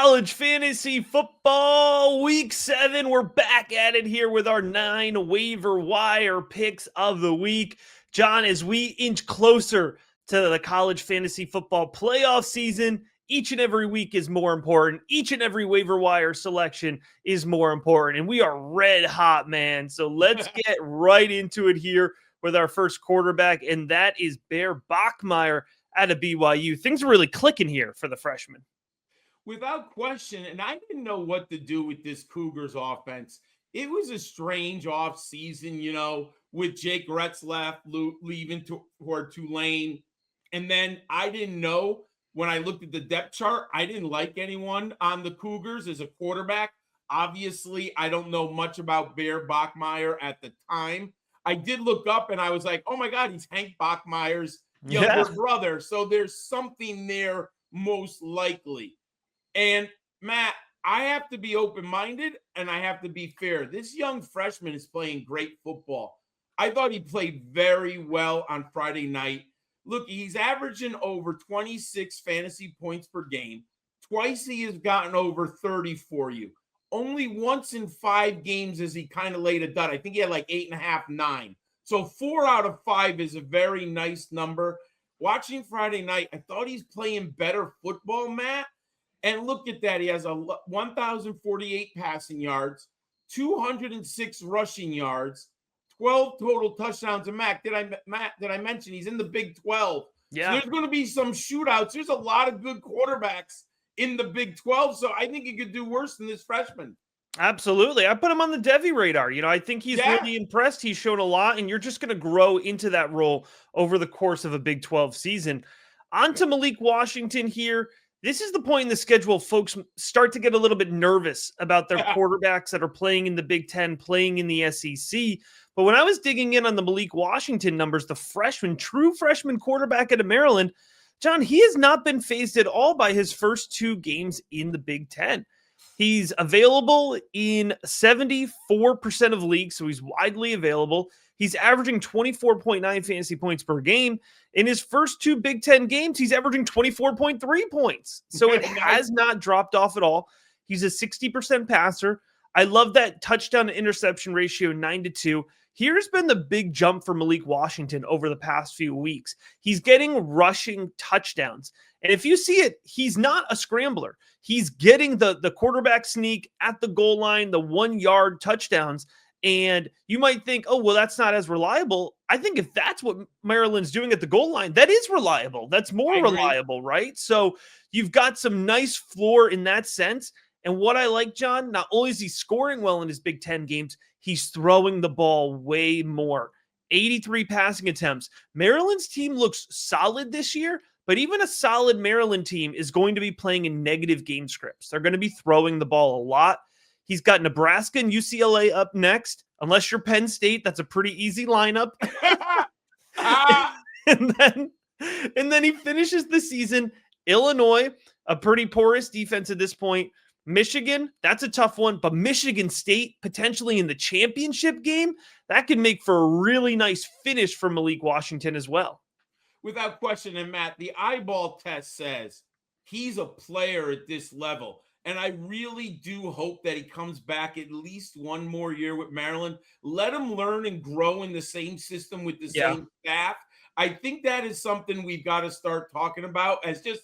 College fantasy football week 7. We're back at it here with our 9 waiver wire picks of the week. John, as we inch closer to the college fantasy football playoff season, each and every week is more important. Each and every waiver wire selection is more important. And we are red hot, man. So let's get right into it here with our first quarterback, and that is Bear Bachmeier out of BYU. Things are really clicking here for the freshman. Without question, and I didn't know what to do with this Cougars offense. It was a strange offseason, with Jake Retzlaff leaving toward Tulane. And then I didn't know when I looked at the depth chart, I didn't like anyone on the Cougars as a quarterback. Obviously, I don't know much about Bear Bachmeier at the time. I did look up and I was like, oh my God, he's Hank Bachmeier's younger brother. So there's something there most likely. And Matt, I have to be open-minded and I have to be fair. This young freshman is playing great football. I thought he played very well on Friday night. Look, he's averaging over 26 fantasy points per game. Twice he has gotten over 30 for you. Only once in 5 games has he kind of laid a dud. I think he had like 8.5, 9. So 4 out of 5 is a very nice number. Watching Friday night, I thought he's playing better football, Matt. And look at that. He has 1,048 passing yards, 206 rushing yards, 12 total touchdowns. And Matt, did I mention he's in the Big 12? Yeah. So there's going to be some shootouts. There's a lot of good quarterbacks in the Big 12. So I think he could do worse than this freshman. Absolutely. I put him on the Devy radar. I think he's really impressed. He's shown a lot, and you're just going to grow into that role over the course of a Big 12 season. On to Malik Washington here. This is the point in the schedule folks start to get a little bit nervous about their quarterbacks that are playing in the Big 10, playing in the SEC. But when I was digging in on the Malik Washington numbers, the true freshman quarterback at Maryland, John, he has not been phased at all by his first 2 games in the Big 10. He's available in 74% of leagues, so he's widely available. He's averaging 24.9 fantasy points per game. In his first 2 Big 10 games, he's averaging 24.3 points. So it has not dropped off at all. He's a 60% passer. I love that touchdown to interception ratio, 9-2. Here's been the big jump for Malik Washington over the past few weeks. He's getting rushing touchdowns. And if you see it, he's not a scrambler. He's getting the quarterback sneak at the goal line, the 1-yard touchdowns. And you might think, oh, well, that's not as reliable. I think if that's what Maryland's doing at the goal line, that is reliable. That's more reliable, right? So you've got some nice floor in that sense. And what I like, John, not only is he scoring well in his Big 10 games, he's throwing the ball way more. 83 passing attempts. Maryland's team looks solid this year, but even a solid Maryland team is going to be playing in negative game scripts. They're going to be throwing the ball a lot. He's got Nebraska and UCLA up next. Unless you're Penn State, that's a pretty easy lineup. and then he finishes the season. Illinois, a pretty porous defense at this point. Michigan, that's a tough one. But Michigan State, potentially in the championship game, that could make for a really nice finish for Malik Washington as well. Without question, and Matt, the eyeball test says he's a player at this level. And I really do hope that he comes back at least one more year with Maryland. Let him learn and grow in the same system with the same staff. I think that is something we've got to start talking about as just,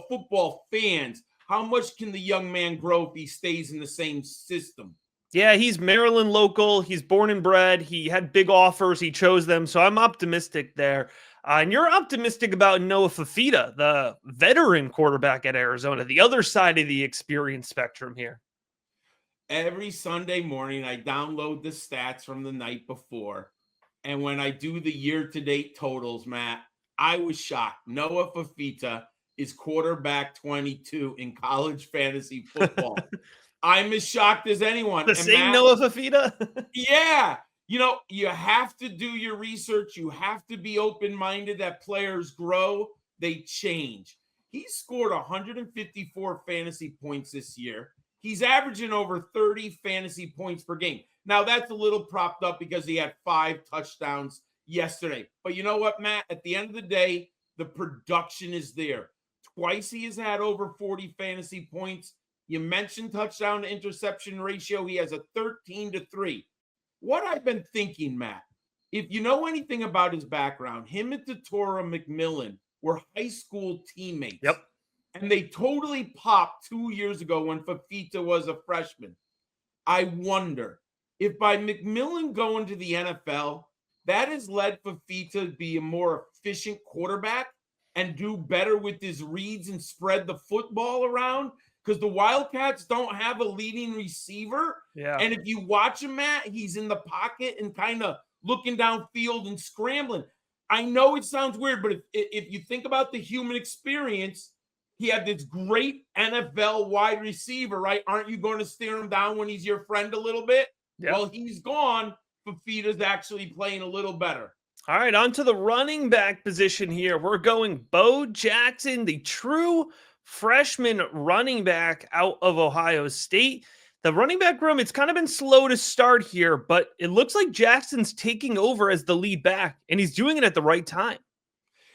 football fans. How much can the young man grow if he stays in the same system? Yeah, he's Maryland local. He's born and bred. He had big offers. He chose them. So I'm optimistic there. And you're optimistic about Noah Fifita, the veteran quarterback at Arizona, the other side of the experience spectrum here. Every Sunday morning, I download the stats from the night before. And when I do the year-to-date totals, Matt, I was shocked. Noah Fifita is quarterback 22 in college fantasy football. I'm as shocked as anyone. The same Noah Fifita? Yeah. You have to do your research. You have to be open-minded that players grow. They change. He scored 154 fantasy points this year. He's averaging over 30 fantasy points per game. Now, that's a little propped up because he had 5 touchdowns yesterday. But you know what, Matt? At the end of the day, the production is there. twice he has had over 40 fantasy points. You mentioned touchdown to interception ratio. He has a 13-3. What I've been thinking, Matt, if you know anything about his background, him and Torra McMillan were high school teammates. Yep. And they totally popped 2 years ago when Fifita was a freshman. I wonder if by McMillan going to the NFL, that has led Fifita to be a more efficient quarterback and do better with his reads and spread the football around, because the Wildcats don't have a leading receiver. Yeah. And if you watch him, Matt, he's in the pocket and kind of looking downfield and scrambling. I know it sounds weird, but if you think about the human experience, he had this great NFL wide receiver, right? Aren't you going to stare him down when he's your friend a little bit? Yep. Well, he's gone. Fifita's actually playing a little better. All right, on to the running back position here. We're going Bo Jackson, the true freshman running back out of Ohio State. The running back room, it's kind of been slow to start here, but it looks like Jackson's taking over as the lead back, and he's doing it at the right time.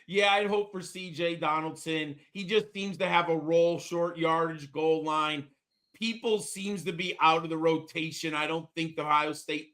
Yeah, I'd hope for C.J. Donaldson. He just seems to have a role, short yardage, goal line. People seems to be out of the rotation. I don't think the Ohio State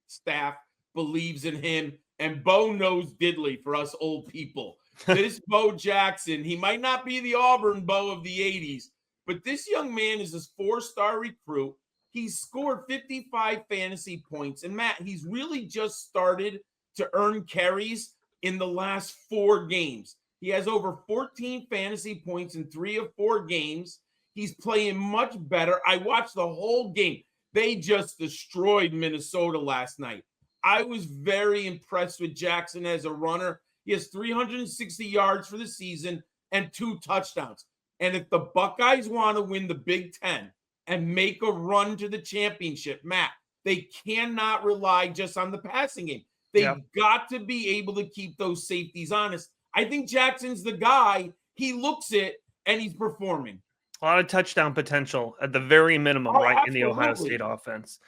staff believes in him. And Bo knows diddly for us old people. This Bo Jackson, he might not be the Auburn Bo of the 80s, but this young man is a 4-star recruit. He's scored 55 fantasy points. And Matt, he's really just started to earn carries in the last 4 games. He has over 14 fantasy points in 3 of 4 games. He's playing much better. I watched the whole game. They just destroyed Minnesota last night. I was very impressed with Jackson as a runner. He has 360 yards for the season and 2 touchdowns. And if the Buckeyes want to win the Big Ten and make a run to the championship, Matt, they cannot rely just on the passing game. They've got to be able to keep those safeties honest. I think Jackson's the guy. He looks it, and he's performing. A lot of touchdown potential at the very minimum, right, absolutely. in the Ohio State offense.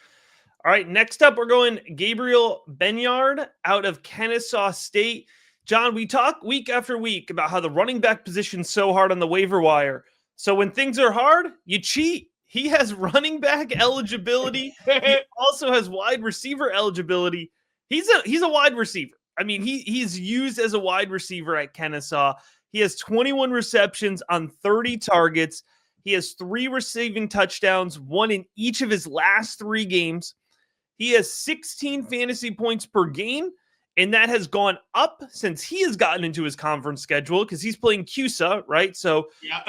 All right, next up, we're going Gabriel Benyard out of Kennesaw State. John, we talk week after week about how the running back position's so hard on the waiver wire. So when things are hard, you cheat. He has running back eligibility. He also has wide receiver eligibility. He's a wide receiver. I mean, he's used as a wide receiver at Kennesaw. He has 21 receptions on 30 targets. He has 3 receiving touchdowns, 1 in each of his last 3 games. He has 16 fantasy points per game, and that has gone up since he has gotten into his conference schedule because he's playing CUSA, right? So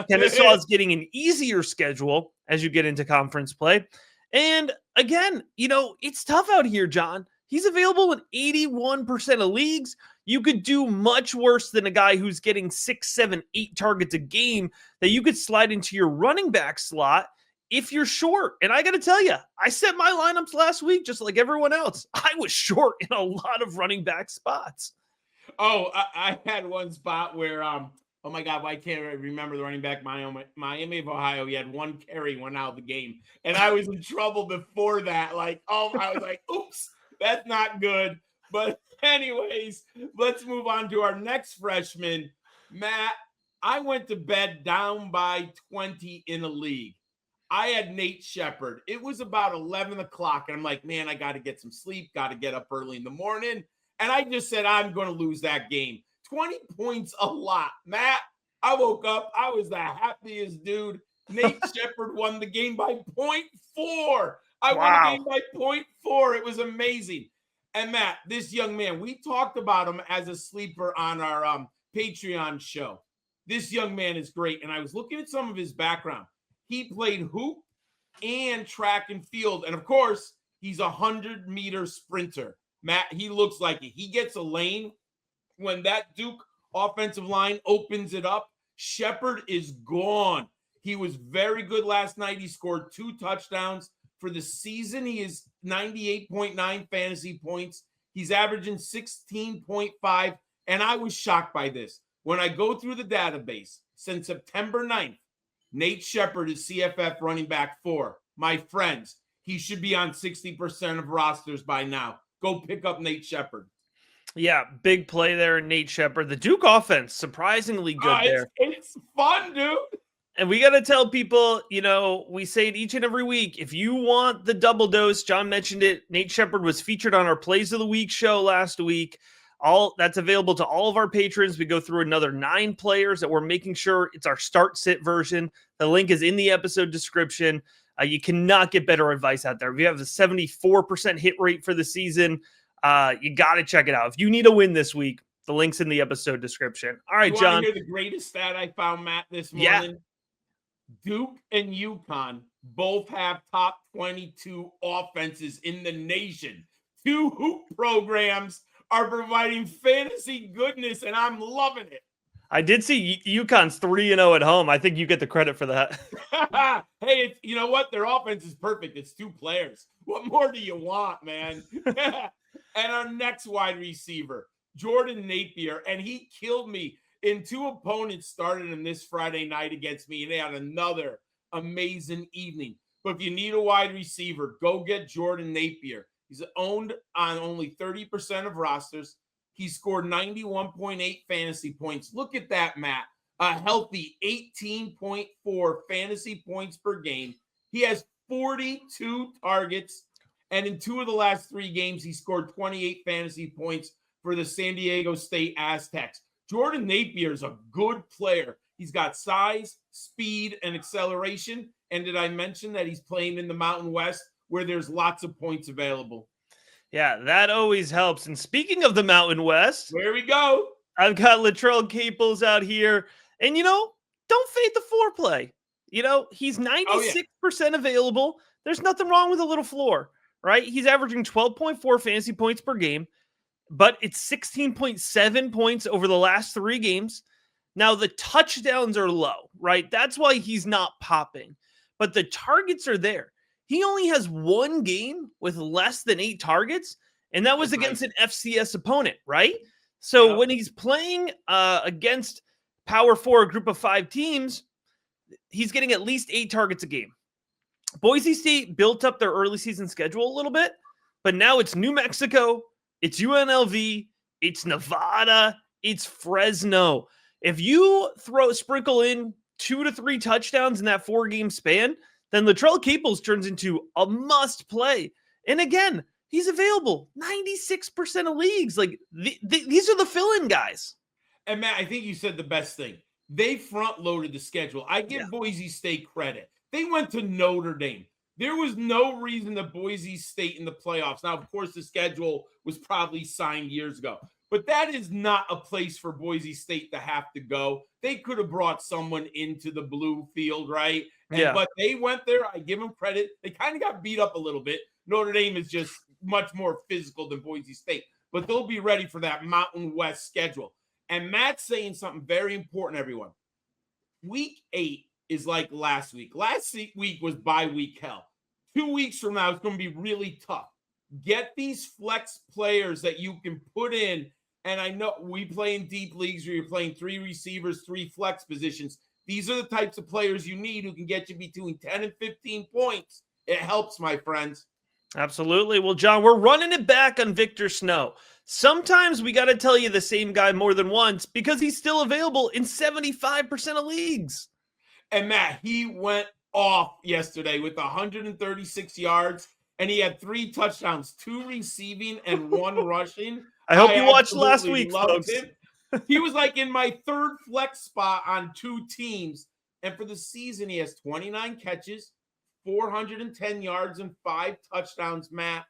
Kennesaw is getting an easier schedule as you get into conference play. And again, it's tough out here, John. He's available in 81% of leagues. You could do much worse than a guy who's getting 6, 7, 8 targets a game that you could slide into your running back slot if you're short. And I got to tell you, I set my lineups last week just like everyone else. I was short in a lot of running back spots. Oh, I had one spot where, oh my God, why can't I remember the running back? Miami of Ohio, he had 1 carry, 1 out of the game. And I was in trouble before that. I was like, oops, that's not good. But anyways, let's move on to our next freshman. Matt, I went to bed down by 20 in a league. I had Nate Sheppard. It was about 11 o'clock, and I'm like, man, I got to get some sleep, got to get up early in the morning. And I just said, I'm going to lose that game. 20 points a lot. Matt, I woke up. I was the happiest dude. Nate Sheppard won the game by 0.4. I won the game by 0.4. It was amazing. And Matt, this young man, we talked about him as a sleeper on our Patreon show. This young man is great. And I was looking at some of his background. He played hoop and track and field. And of course, he's a 100-meter sprinter. Matt, he looks like it. He gets a lane. When that Duke offensive line opens it up, Sheppard is gone. He was very good last night. He scored 2 touchdowns. For the season, he is 98.9 fantasy points. He's averaging 16.5. And I was shocked by this. When I go through the database, since September 9th, Nate Sheppard is CFF running back 4. My friends, he should be on 60% of rosters by now. Go pick up Nate Sheppard. Yeah, big play there, Nate Sheppard. The Duke offense, surprisingly good there. It's fun, dude. And we got to tell people, we say it each and every week. If you want the double dose, John mentioned it. Nate Sheppard was featured on our Plays of the Week show last week. All that's available to all of our patrons. We go through another 9 players that we're making sure it's our start sit version. The link is in the episode description. You cannot get better advice out there. We have a 74% hit rate for the season. You got to check it out. If you need a win this week, the link's in the episode description. All right, John. You want to hear the greatest stat I found, Matt, this morning? Yeah. Duke and UConn both have top 22 offenses in the nation. 2 hoop programs are providing fantasy goodness, and I'm loving it. I did see UConn's 3-0 at home. I think you get the credit for that. Hey, you know what? Their offense is perfect. It's 2 players. What more do you want, man? And our next wide receiver, Jordan Napier, and he killed me. And 2 opponents started him this Friday night against me, and they had another amazing evening. But if you need a wide receiver, go get Jordan Napier. He's owned on only 30% of rosters. He scored 91.8 fantasy points. Look at that, Matt. A healthy 18.4 fantasy points per game. He has 42 targets, and in 2 of the last 3 games, he scored 28 fantasy points for the San Diego State Aztecs. Jordan Napier is a good player. He's got size, speed, and acceleration. And did I mention that he's playing in the Mountain West where there's lots of points available? Yeah, that always helps. And speaking of the Mountain West, there we go. I've got Latrell Caples out here. And, don't fade the foreplay. He's 96% available. There's nothing wrong with a little floor, right? He's averaging 12.4 fantasy points per game, but it's 16.7 points over the last 3 games. Now, the touchdowns are low, right? That's why he's not popping. But the targets are there. He only has 1 game with less than 8 targets, and that was against an FCS opponent, right? So when he's playing against Power 4, a group of 5 teams, he's getting at least 8 targets a game. Boise State built up their early season schedule a little bit, but now it's New Mexico, it's UNLV, it's Nevada, it's Fresno. If you sprinkle in 2 to 3 touchdowns in that 4-game span, then Latrell Caples turns into a must play. And again, he's available 96% of leagues. Like these are the fill-in guys. And Matt, I think you said the best thing. They front-loaded the schedule. I give Boise State credit. They went to Notre Dame. There was no reason that Boise State in the playoffs. Now, of course, the schedule was probably signed years ago. But that is not a place for Boise State to have to go. They could have brought someone into the blue field, right? But they went there. I give them credit. They kind of got beat up a little bit. Notre Dame is just much more physical than Boise State. But they'll be ready for that Mountain West schedule. And Matt's saying something very important, everyone. Week 8 is like last week. Last week was bye week hell. 2 weeks from now, it's going to be really tough. Get these flex players that you can put in. And I know we play in deep leagues where you're playing 3 receivers, 3 flex positions. These are the types of players you need who can get you between 10 and 15 points. It helps, my friends. Absolutely. Well, John, we're running it back on Victor Snow. Sometimes we got to tell you the same guy more than once because he's still available in 75% of leagues. And Matt, he went off yesterday with 136 yards, and he had 3 touchdowns, 2 receiving and 1 rushing. I hope you watched last week, folks. He was like in my 3rd flex spot on 2 teams. And for the season, he has 29 catches, 410 yards, and 5 touchdowns, Matt.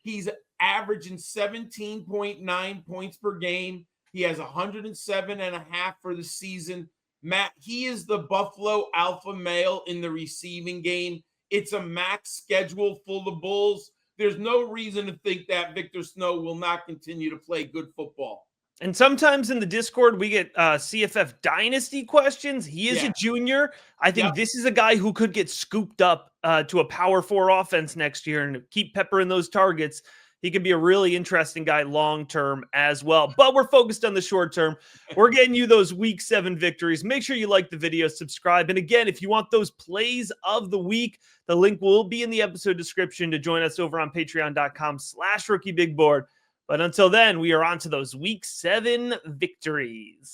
He's averaging 17.9 points per game. He has 107.5 for the season. Matt, he is the Buffalo alpha male in the receiving game. It's a max schedule full of bulls. There's no reason to think that Victor Snow will not continue to play good football. And sometimes in the Discord, we get CFF Dynasty questions. He is a junior. I think this is a guy who could get scooped up to a Power 4 offense next year and keep peppering those targets. He could be a really interesting guy long-term as well. But we're focused on the short term. We're getting you those Week 7 victories. Make sure you like the video, subscribe. And again, if you want those plays of the week, the link will be in the episode description to join us over on patreon.com/rookiebigboard. But until then, we are on to those week 7 victories.